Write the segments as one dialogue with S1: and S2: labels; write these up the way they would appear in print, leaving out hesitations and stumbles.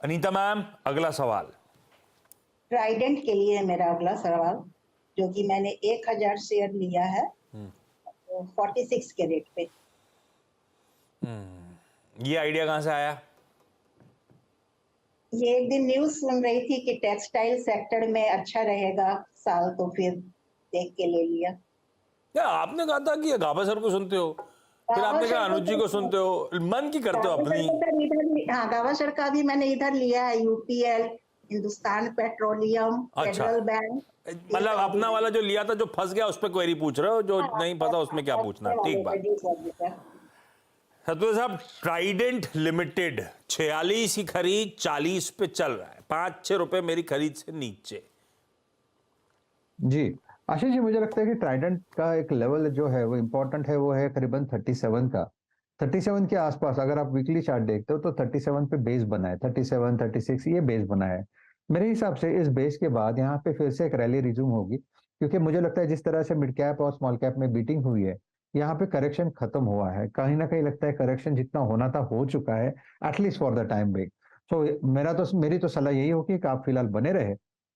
S1: Anita ma'am, अगला सवाल।
S2: Trident के लिए है मेरा अगला सवाल, जो कि मैंने 1000 शेयर लिया है 46 के रेट पे।
S1: ये आइडिया कहाँ से आया?
S2: ये एक दिन न्यूज सुन रही थी कि टेक्सटाइल सेक्टर में अच्छा रहेगा साल, तो फिर देख के ले लिया।
S1: या आपने कहा था कि गाबा सर को सुनते हो, फिर आपने कहा अनुज जी को सुनते हो, मन की करते हो अपनी।
S2: हाँ, गावस्कर का भी मैंने इधर लिया है, यूपीएल, हिंदुस्तान पेट्रोलियम,
S1: अच्छा,
S2: फेडरल बैंक।
S1: मतलब अपना वाला जो लिया था जो फंस गया उस पर क्वेरी पूछ रहे हो, जो नहीं फंसा उसमें क्या पूछना। ठीक बात। सतपुर साहब, ट्राइडेंट लिमिटेड 46 की खरीद 40 पे चल रहा है, 5-6 रुपए मेरी खरीद से नीचे।
S3: जी आशीष जी, मुझे लगता है कि ट्राइडेंट का एक लेवल जो है वो इम्पोर्टेंट है, वो है करीबन 37 का। 37 के आसपास अगर आप वीकली चार्ट देखते हो तो 37 पे बेस बना है, 37 36 ये बेस बना है। मेरे हिसाब से इस बेस के बाद यहाँ पे फिर से एक रैली रिज्यूम होगी, क्योंकि मुझे लगता है जिस तरह से मिड कैप और स्मॉल कैप में बीटिंग हुई है, यहाँ पे करेक्शन खत्म हुआ है। कहीं ना कहीं लगता है करेक्शन जितना होना था हो चुका है, at least for the time being. So मेरी तो सलाह यही होगी कि आप फिलहाल बने रहे।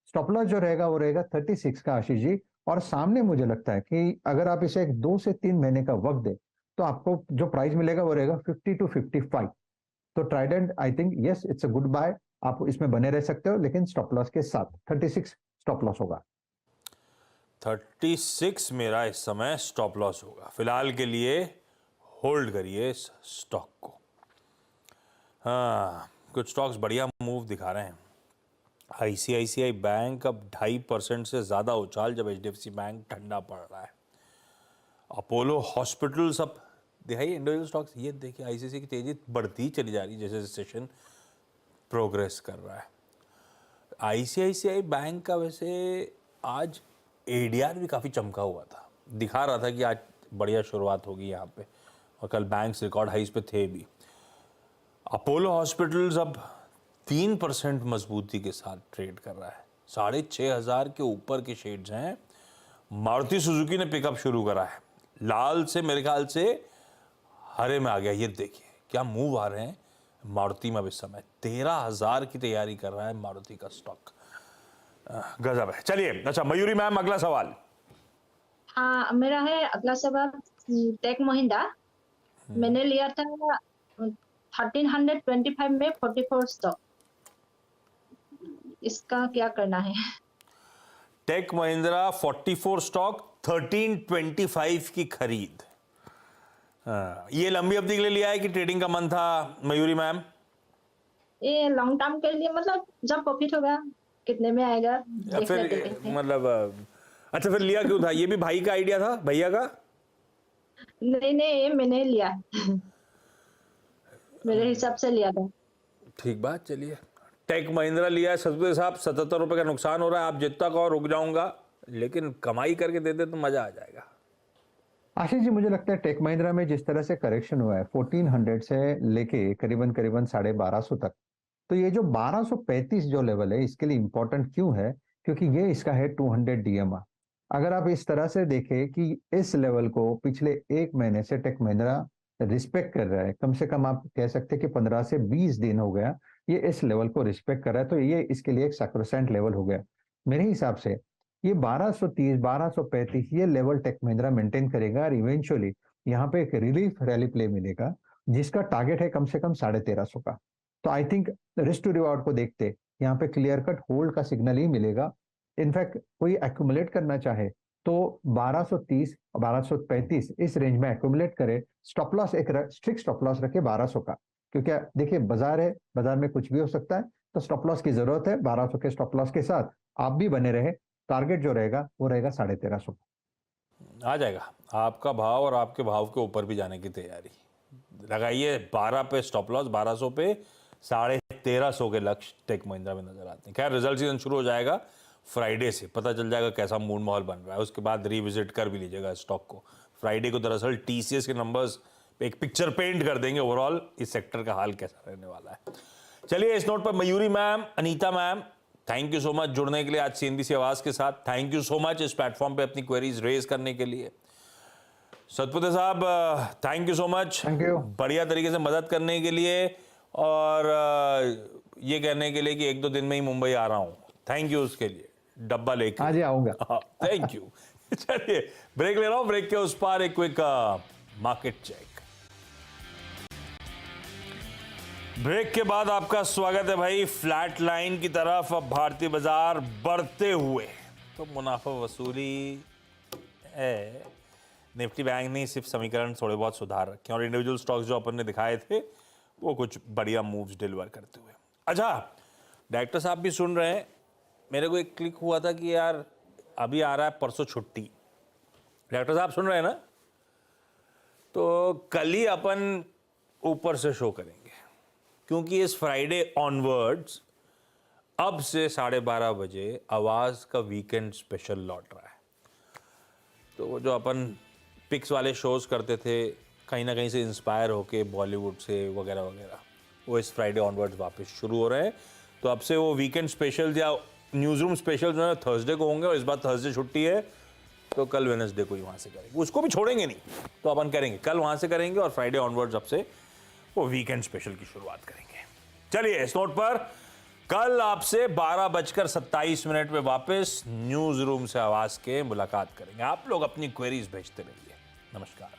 S3: स्टॉप लॉस जो रहेगा वो रहेगा 36 का आशीष जी। और सामने मुझे लगता है कि अगर आप इसे एक 2 से 3 महीने का वक्त दे तो आपको जो प्राइस मिलेगा वो रहेगा 50 to 55। तो Trident I think yes it's a good buy, आप इसमें बने रह सकते हो, लेकिन स्टॉप लॉस के साथ 36 स्टॉप लॉस होगा।
S1: 36 मेरा इस समय स्टॉप लॉस होगा। फिलहाल के लिए होल्ड करिए इस स्टॉक को। हाँ, कुछ स्टॉक्स बढ़िया मूव दिखा रहे हैं। आईसीआईसीआई बैंक अब 2.5% से ज़्यादा उछाल, जब एचडीएफसी बैंक ठंडा पड़ रहा है। अपोलो हॉस्पिटल्स अब दिखाइए इंडिविजुअल स्टॉक्स, ये देखिए आईसीआईसीआई की तेजी बढ़ती चली जा रही है जैसे सेशन प्रोग्रेस कर रहा है। आईसीआईसीआई बैंक का वैसे आज एडीआर भी काफ़ी चमका हुआ था, दिखा रहा था कि आज बढ़िया शुरुआत होगी यहाँ पे, और कल बैंक्स रिकॉर्ड हाइस पे थे भी। अपोलो हॉस्पिटल्स अब 3% मजबूती के साथ ट्रेड कर रहा है, 6,500 के ऊपर के शेड्स हैं। मारुति सुजुकी ने पिकअप शुरू करा है, लाल से मेरे ख्याल से हरे में आ गया। ये देखिए क्या मूव आ रहे हैं मारुति में अब इस समय। 13,000 की तैयारी कर रहा है मारुति का स्टॉक, गजब है। चलिए, अच्छा मयूरी मैम, अगला सवाल।
S4: हाँ, मेरा है अगला सवाल। टेक महिंद्रा मैंने लिया था 1325 में 44 स्टॉक, इसका क्या करना है?
S1: टेक महिंद्रा 44 स्टॉक 1325 की खरीद। ये लंबी अवधि के लिए लिया है कि ट्रेडिंग का मन था मयूरी मैम?
S4: ये लॉन्ग टर्म के लिए, मतलब जब प्रॉफिट होगा कितने में आएगा
S1: या फिर मतलब अच्छा, फिर लिया क्यों था? ये भी भाई का आइडिया था, भैया का?
S4: नहीं, मैंने लिया मेरे हिसाब से लिया था।
S1: ठीक बात। चलिए, टेक महिंद्रा लिया है सतपुर साहब, 77 रुपए का नुकसान हो रहा है। आप जितना कहो रुक जाऊंगा, लेकिन कमाई करके दे दे तो मजा आ जाएगा।
S3: आशीष जी, मुझे लगता है टेक महिंद्रा में जिस तरह से करेक्शन हुआ है 1400 से लेके करीबन 1250 तक, तो ये जो 1235 जो लेवल है इसके लिए इंपॉर्टेंट क्यों है? क्योंकि ये इसका है 200 डीएमआर। अगर आप इस तरह से देखें कि इस लेवल को पिछले एक महीने से टेक महिंद्रा रिस्पेक्ट कर रहा है, कम से कम आप कह सकते हैं कि 15 से 20 दिन हो गया ये इस लेवल को रिस्पेक्ट कर रहा है, तो ये इसके लिए एक सैक्रोसेंट लेवल हो गया। मेरे हिसाब से ये 1230 1235 ये लेवल टेक महिंद्रा मेंटेन करेगा, और इवेंचुअली यहाँ पे एक रिलीफ रैली प्ले मिलेगा जिसका टारगेट है कम से कम 1350 का। तो I think risk to reward को देखते यहाँ पे क्लियर कट होल्ड का सिग्नल ही मिलेगा। इनफैक्ट कोई एक्यूमुलेट करना चाहे तो 1230 1235 इस रेंज में एक्यूमुलेट करे। स्टॉप लॉस एक स्ट्रिक्ट स्टॉप लॉस रखे 1200 का, क्योंकि देखिए बाजार है, बाजार में कुछ भी हो सकता है, तो स्टॉप लॉस की जरूरत है। 1200 के स्टॉप लॉस के साथ आप भी बने रहे, टारगेट जो रहेगा वो रहेगा 1350।
S1: आ जाएगा आपका भाव, और आपके भाव के ऊपर भी जाने की तैयारी लगाइए। 12 पे स्टॉप लॉस, 1200 पे 1350 के लक्ष्य टेक महिंद्रा में नजर आते हैं। खैर, रिजल्ट सीजन शुरू हो जाएगा फ्राइडे से, पता चल जाएगा कैसा मूड माहौल बन रहा है, उसके बाद रिविजिट कर भी लीजिएगा स्टॉक को। फ्राइडे को दरअसल टीसीएस के नंबर्स एक पिक्चर पेंट कर देंगे ओवरऑल इस सेक्टर का हाल कैसा रहने वाला है। चलिए, इस नोट पर Mayuri ma'am, Anita ma'am, thank you so much जुड़ने के लिए आज सीएनबीसी आवाज के साथ। थैंक यू सो मच इस प्लेटफॉर्म पे अपनी क्वेरीज रेज करने के लिए। सतपुते साहब, thank you so much,
S3: thank you,
S1: बढ़िया तरीके से मदद करने के लिए। और ये कहने के लिए कि 1-2 दिन में ही मुंबई आ रहा हूँ। थैंक यू उसके लिए, डब्बा लेके।
S3: आज ही आऊंगा।
S1: Thank you. चलिए ब्रेक ले रहा हूँ, ब्रेक के उस पार एक क्विक मार्केट चेक। ब्रेक के बाद आपका स्वागत है भाई। फ्लैट लाइन की तरफ अब भारतीय बाजार बढ़ते हुए, तो मुनाफा वसूली है। निफ्टी बैंक ने सिर्फ समीकरण थोड़े बहुत सुधार रखे और इंडिविजुअल स्टॉक्स जो अपन ने दिखाए थे वो कुछ बढ़िया मूव्स डिलीवर करते हुए। अच्छा, डायरेक्टर साहब भी सुन रहे हैं। मेरे को एक क्लिक हुआ था कि यार अभी आ रहा है परसों छुट्टी। डायरेक्टर साहब सुन रहे हैं ना? तो कल ही अपन ऊपर से शो करेंगे, क्योंकि इस फ्राइडे ऑनवर्ड्स अब से 12:30 बजे आवाज का वीकेंड स्पेशल लौट रहा है। तो वो जो अपन पिक्स वाले शोज करते थे कहीं ना कहीं से इंस्पायर होके बॉलीवुड से वगैरह वगैरह, वो इस फ्राइडे ऑनवर्ड्स वापस शुरू हो रहे हैं। तो अब से वो वीकेंड स्पेशल या न्यूज़ रूम स्पेशल जो है थर्सडे को होंगे, और इस बार थर्सडे छुट्टी है तो कल वेडनेसडे को ही वहाँ से करेंगे। उसको भी छोड़ेंगे नहीं, तो अपन करेंगे कल वहाँ से करेंगे और फ्राइडे ऑनवर्ड्स अब से वो वीकेंड स्पेशल की शुरुआत करेंगे। चलिए इस नोट पर कल आपसे 12:27 में वापस न्यूज़ रूम से आवाज के मुलाकात करेंगे। आप लोग अपनी क्वेरीज भेजते रहिए। नमस्कार।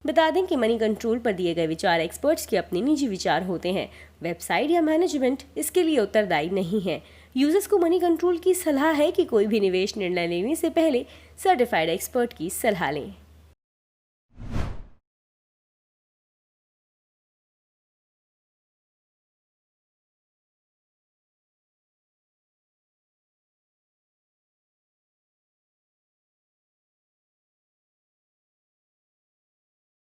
S5: बता दें कि मनी कंट्रोल पर दिए गए विचार एक्सपर्ट्स के अपने निजी विचार होते हैं। वेबसाइट या मैनेजमेंट इसके लिए उत्तरदायी नहीं है। यूजर्स को मनी कंट्रोल की सलाह है कि कोई भी निवेश निर्णय लेने से पहले सर्टिफाइड एक्सपर्ट की सलाह लें।